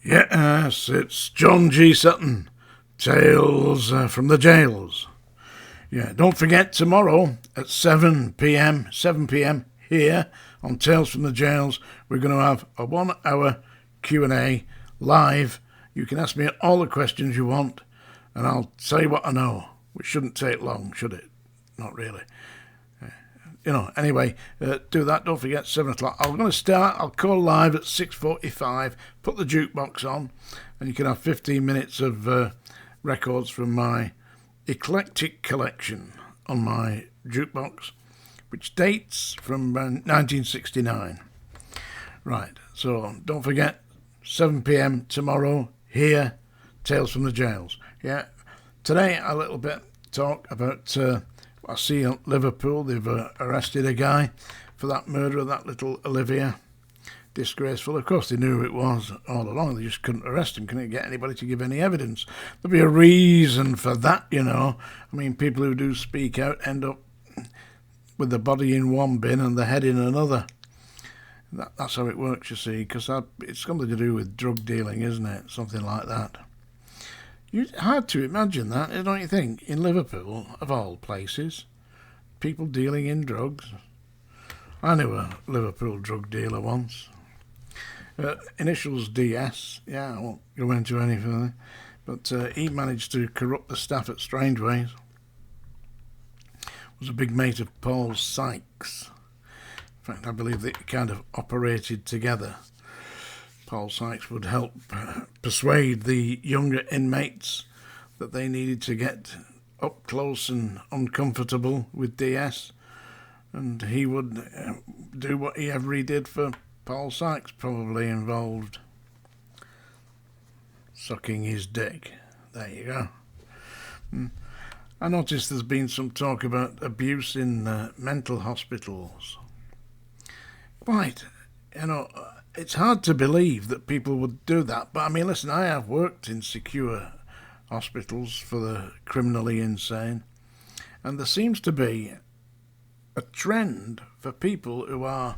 Yes, it's John G. Sutton. Tales from the Jails. Yeah, don't forget tomorrow at 7 p.m. here on Tales from the Jails, we're going to have a 1 hour Q&A live. You can ask me all the questions you want and I'll tell you what I know, which shouldn't take long, should it? Not really. Anyway, do that. Don't forget, 7 o'clock. I'm going to start. I'll call live at 6:45, put the jukebox on, and you can have 15 minutes of records from my eclectic collection on my jukebox, which dates from 1969. Right, so don't forget, 7 p.m. tomorrow, here, Tales from the Jails. Yeah, today a little bit talk about... I see in Liverpool they've arrested a guy for that murder of that little Olivia. Disgraceful. Of course they knew who it was all along. They just couldn't arrest him, couldn't get anybody to give any evidence. There'll be a reason for that, I mean, people who do speak out end up with the body in one bin and the head in another. That's how it works, you see, because it's something to do with drug dealing, isn't it? Something like that. Hard to imagine that, don't you think? In Liverpool, of all places, people dealing in drugs. I knew a Liverpool drug dealer once. Initials DS. Yeah, I won't go into any further. But he managed to corrupt the staff at Strangeways. Was a big mate of Paul Sykes. In fact, I believe they kind of operated together. Paul Sykes would help persuade the younger inmates that they needed to get up close and uncomfortable with DS, and he would do what he ever did for Paul Sykes, probably involved sucking his dick. There you go. I noticed there's been some talk about abuse in mental hospitals. Quite, it's hard to believe that people would do that, but I mean, listen, I have worked in secure hospitals for the criminally insane, and there seems to be a trend for people who are,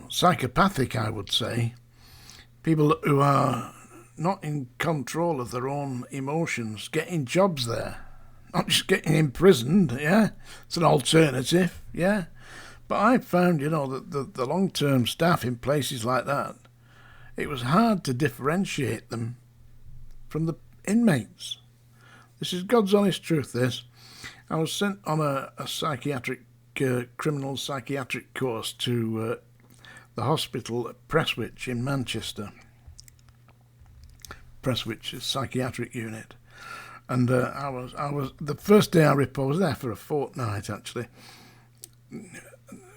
psychopathic, I would say, people who are not in control of their own emotions, getting jobs there, not just getting imprisoned, yeah, it's an alternative, yeah. But I found, that the long-term staff in places like that, it was hard to differentiate them from the inmates. This is God's honest truth, this. I was sent on a psychiatric, criminal psychiatric course to the hospital at Prestwich in Manchester. Prestwich is psychiatric unit. And I was the first day I was there for a fortnight, actually,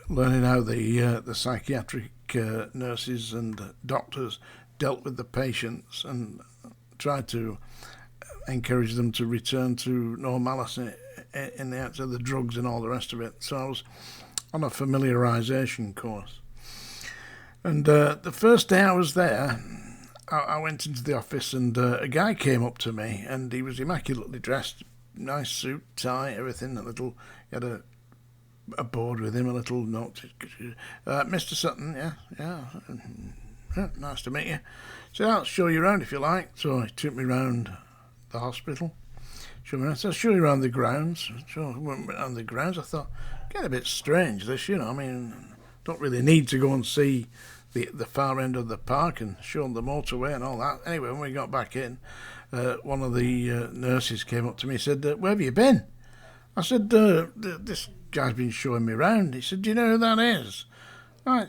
learning how the psychiatric nurses and doctors dealt with the patients and tried to encourage them to return to normality in the act of the drugs and all the rest of it. So I was on a familiarisation course. And the first day I was there, I went into the office and a guy came up to me and he was immaculately dressed, nice suit, tie, everything, he had a board with him, a little note. Mr. Sutton, yeah, nice to meet you. So I'll show you around if you like. So he took me round the hospital. Showed me around. So I'll show you around the grounds. So I went around the grounds. I thought, getting a bit strange this, I mean, don't really need to go and see the far end of the park and show them the motorway and all that. Anyway, when we got back in, one of the nurses came up to me and said, where have you been? I said, this guy's been showing me round. He said, do you know who that is? I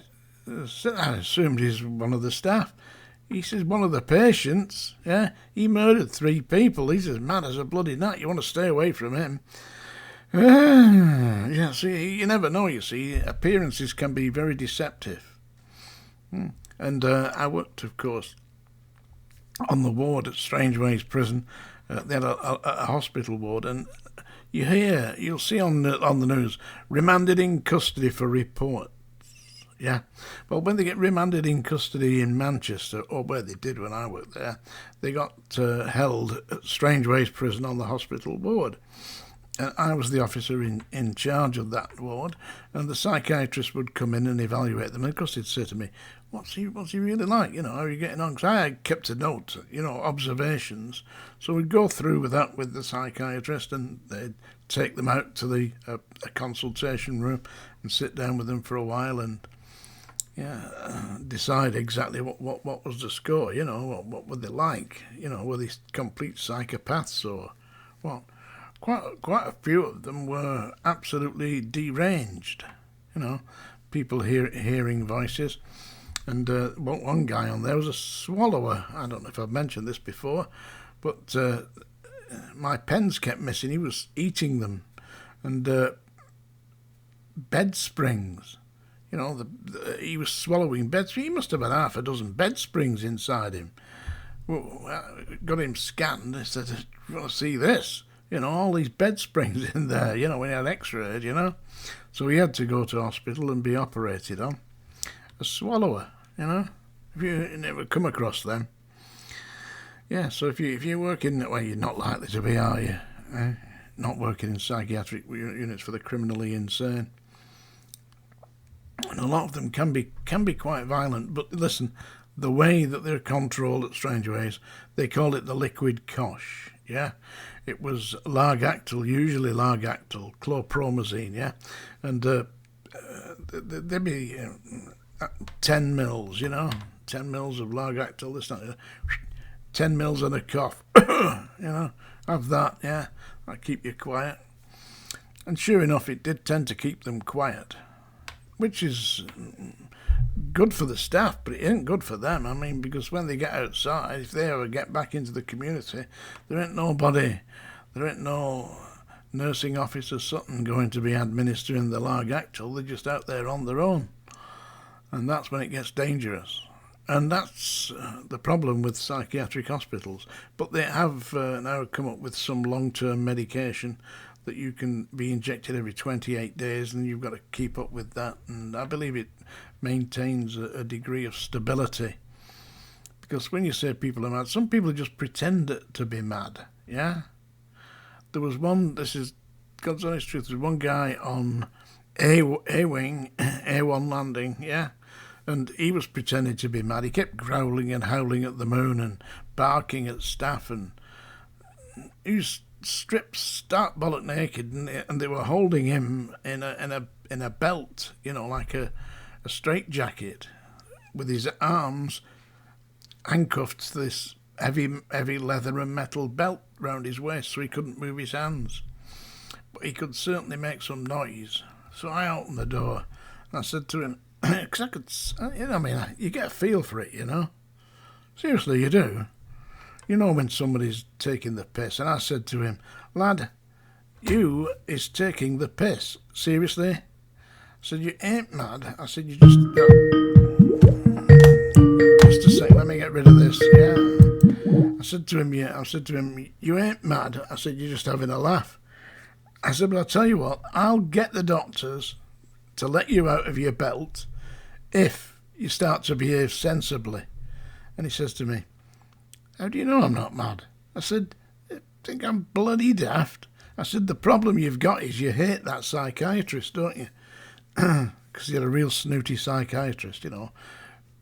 assumed he's one of the staff. He says, one of the patients, yeah, he murdered 3 people. He's as mad as a bloody gnat. You want to stay away from him. Yeah, see, you never know, you see. Appearances can be very deceptive. And I worked, of course, on the ward at Strangeways Prison. They had a hospital ward, and you'll see on the news, remanded in custody for reports. Yeah. Well, when they get remanded in custody in Manchester, or where they did when I worked there, they got held at Strangeways Prison on the hospital ward. And I was the officer in charge of that ward, and the psychiatrist would come in and evaluate them. And of course, he'd say to me, what's he really like? How are you getting on? Because I had kept a note, observations. So we'd go through with that with the psychiatrist, and they'd take them out to the a consultation room and sit down with them for a while and decide exactly what was the score. What were they like? Were they complete psychopaths or what? Quite a few of them were absolutely deranged. People hearing voices. And one guy on there was a swallower. I don't know if I've mentioned this before, but my pens kept missing. He was eating them. And bed springs. He was swallowing bed springs. He must have had half a dozen bed springs inside him. Well, I got him scanned. I said, you want to see this? All these bed springs in there, when he had x-rays, So he had to go to hospital and be operated on. A swallower, if you never come across them. Yeah, so if you're working, well, you're not likely to be, are you? Not working in psychiatric units for the criminally insane. And a lot of them can be quite violent, but listen, the way that they're controlled at Strangeways, they call it the liquid cosh, yeah? It was Largactil, usually Largactil, chlorpromazine, yeah? And there'd be 10 mils, 10 mils of Largactil, this, not 10 mils and a cough, have that, yeah? That'll keep you quiet. And sure enough, it did tend to keep them quiet, which is good for the staff, but it ain't good for them. I mean, because when they get outside, if they ever get back into the community, there ain't no nursing officer something going to be administering the Largactil. They're just out there on their own. And that's when it gets dangerous. And that's the problem with psychiatric hospitals. But they have now come up with some long-term medication that you can be injected every 28 days, and you've got to keep up with that. And I believe it maintains a degree of stability. Because when you say people are mad, some people just pretend to be mad, yeah? There was one, this is God's honest truth, there was one guy on A-Wing, A1 landing, yeah? And he was pretending to be mad. He kept growling and howling at the moon and barking at staff, and he was stripped stark bollock naked, and they were holding him in a belt, like a straitjacket, with his arms handcuffed to this heavy leather and metal belt round his waist, so he couldn't move his hands. But he could certainly make some noise. So I opened the door and I said to him, because I could, you get a feel for it, Seriously, you do. When somebody's taking the piss. And I said to him, lad, you is taking the piss. Seriously? I said, you ain't mad. I said, you just... Just a sec, let me get rid of this. Yeah. I said to him, you ain't mad. I said, you're just having a laugh. I said, but I'll tell you what, I'll get the doctors to let you out of your belt if you start to behave sensibly. And he says to me, how do you know I'm not mad? I said, I think I'm bloody daft. I said, the problem you've got is you hate that psychiatrist, don't you? Because you're a real snooty psychiatrist,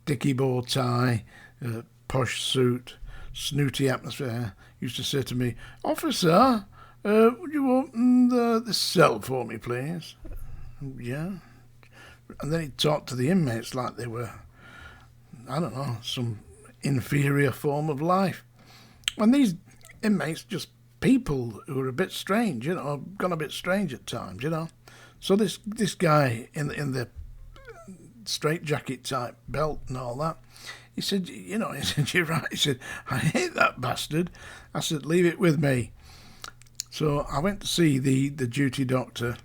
dicky bow tie, posh suit, snooty atmosphere. Used to say to me, officer, would you open the cell for me, please? Yeah. And then he'd talk to the inmates like they were, I don't know, some inferior form of life. And these inmates just people who are a bit strange, gone a bit strange at times, So this guy in the straitjacket type belt and all that, he said, he said, you're right. He said, I hate that bastard. I said, leave it with me. So I went to see the duty doctor.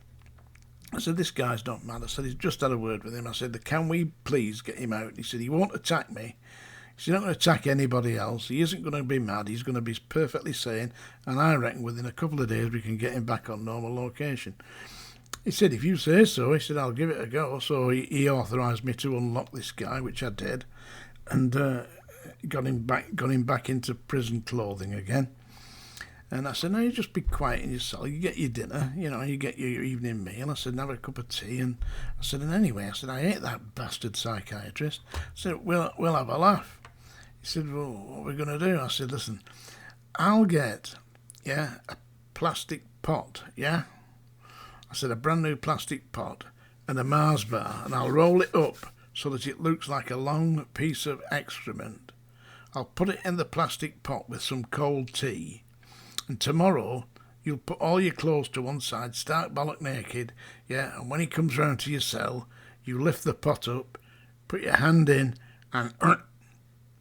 I said, this guy's not mad. I said, he's just had a word with him. I said, can we please get him out? And he said, he won't attack me. He's not going to attack anybody else. He isn't going to be mad. He's going to be perfectly sane. And I reckon within a couple of days we can get him back on normal location. He said, if you say so. He said, I'll give it a go. So he authorised me to unlock this guy, which I did, and got him back into prison clothing again. And I said, no, you just be quiet in your cell. You get your dinner, you get your evening meal. I said, have a cup of tea. And I said, and anyway, I hate that bastard psychiatrist. I said, we'll have a laugh. He said, well, what are we going to do? I said, listen, I'll get, a plastic pot, I said, a brand new plastic pot and a Mars bar, and I'll roll it up so that it looks like a long piece of excrement. I'll put it in the plastic pot with some cold tea, and tomorrow you'll put all your clothes to one side, stark bollock naked, and when he comes round to your cell, you lift the pot up, put your hand in, and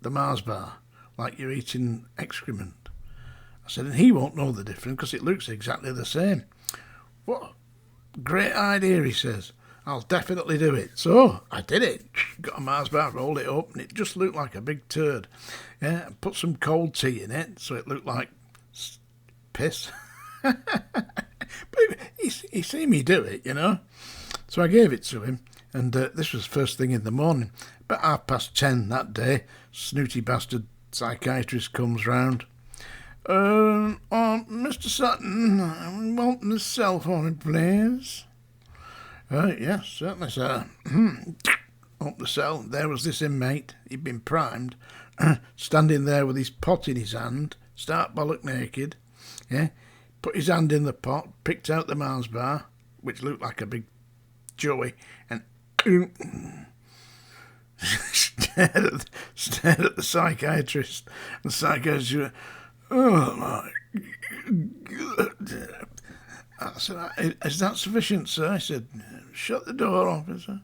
the Mars bar, like you're eating excrement. I said, and he won't know the difference because it looks exactly the same. What great idea, he says. I'll definitely do it. So I did it. Got a Mars bar, rolled it up, and it just looked like a big turd. And put some cold tea in it so it looked like piss. But he seen me do it, So I gave it to him, and this was first thing in the morning. About 10:30 that day, snooty bastard psychiatrist comes round. Mr. Sutton, I want the cell for me, please. Yes, certainly, sir. Up the cell, there was this inmate. He'd been primed, standing there with his pot in his hand, stark bollock naked. Put his hand in the pot, picked out the Mars bar, which looked like a big joey, and stared at the psychiatrist. The psychiatrist went, oh my God. I said, is that sufficient, sir? I said, shut the door, officer.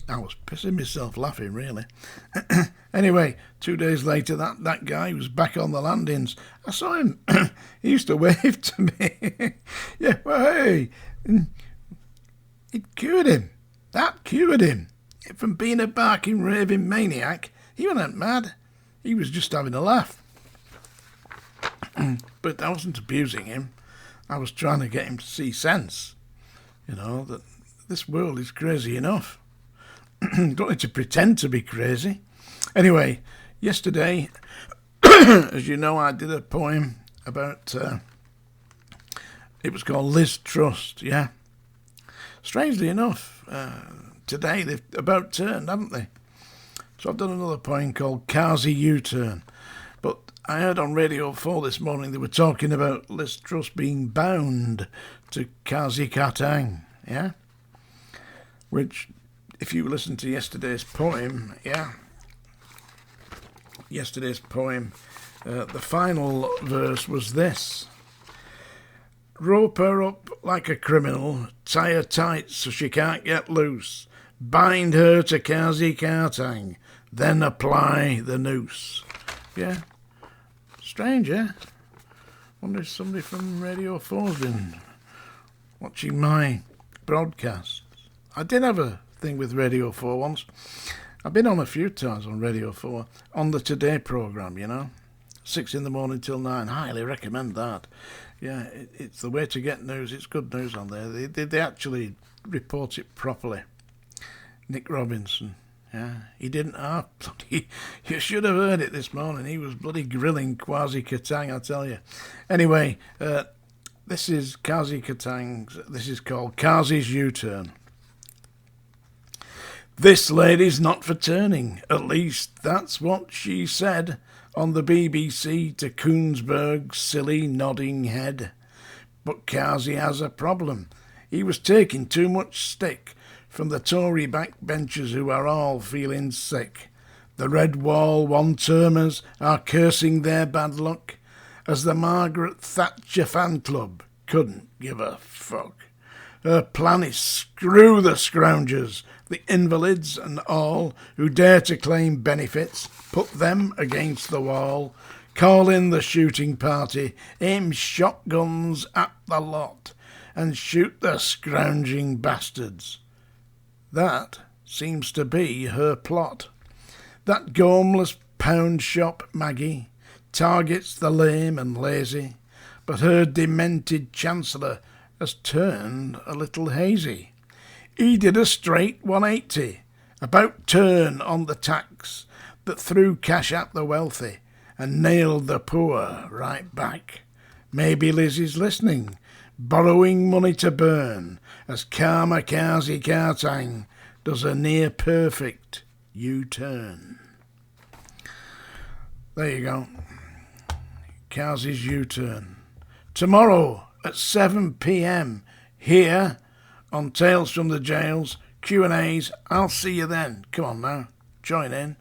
I was pissing myself laughing, really. Anyway, 2 days later, that guy was back on the landings. I saw him. He used to wave to me. Hey. It cured him. That cured him. From being a barking, raving maniac, he wasn't mad. He was just having a laugh. But I wasn't abusing him. I was trying to get him to see sense. That this world is crazy enough. Don't need to pretend to be crazy. Anyway, yesterday, as you know, I did a poem about, it was called Liz Trust, Strangely enough, today they've about turned, haven't they? So I've done another poem called Kazi U-Turn. But I heard on Radio 4 this morning they were talking about Liz Truss being bound to Kazi Katang, Which, if you listen to yesterday's poem, the final verse was this. Rope her up like a criminal, tie her tight so she can't get loose, bind her to Kazi Katang, then apply the noose. Strange, Wonder if somebody from Radio 4's been watching my broadcasts. I did have a thing with Radio 4 once. I've been on a few times on Radio 4, on the Today programme, 6 in the morning till 9. Highly recommend that. It's the way to get news. It's good news on there. They actually report it properly. Nick Robinson. He didn't half bloody... You should have heard it this morning. He was bloody grilling Kazi Katang, I tell you. Anyway, this is Kazi Katang's... This is called Kazi's U-Turn. This lady's not for turning. At least that's what she said on the BBC to Koonsberg's silly nodding head. But Kazi has a problem. He was taking too much stick from the Tory backbenchers who are all feeling sick. The Red Wall one-termers are cursing their bad luck, as the Margaret Thatcher fan club couldn't give a fuck. Her plan is screw the scroungers, the invalids and all who dare to claim benefits, put them against the wall, call in the shooting party, aim shotguns at the lot, and shoot the scrounging bastards. That seems to be her plot. That gormless pound shop Maggie targets the lame and lazy, but her demented chancellor has turned a little hazy. He did a straight 180, about turn on the tax that threw cash at the wealthy, and nailed the poor right back. Maybe Lizzie's listening, borrowing money to burn, as Kamikaze Kartang does a near-perfect U-turn. There you go. Kazi's U-turn. Tomorrow at 7 p.m. here on Tales from the Jails, Q&As. I'll see you then. Come on now, join in.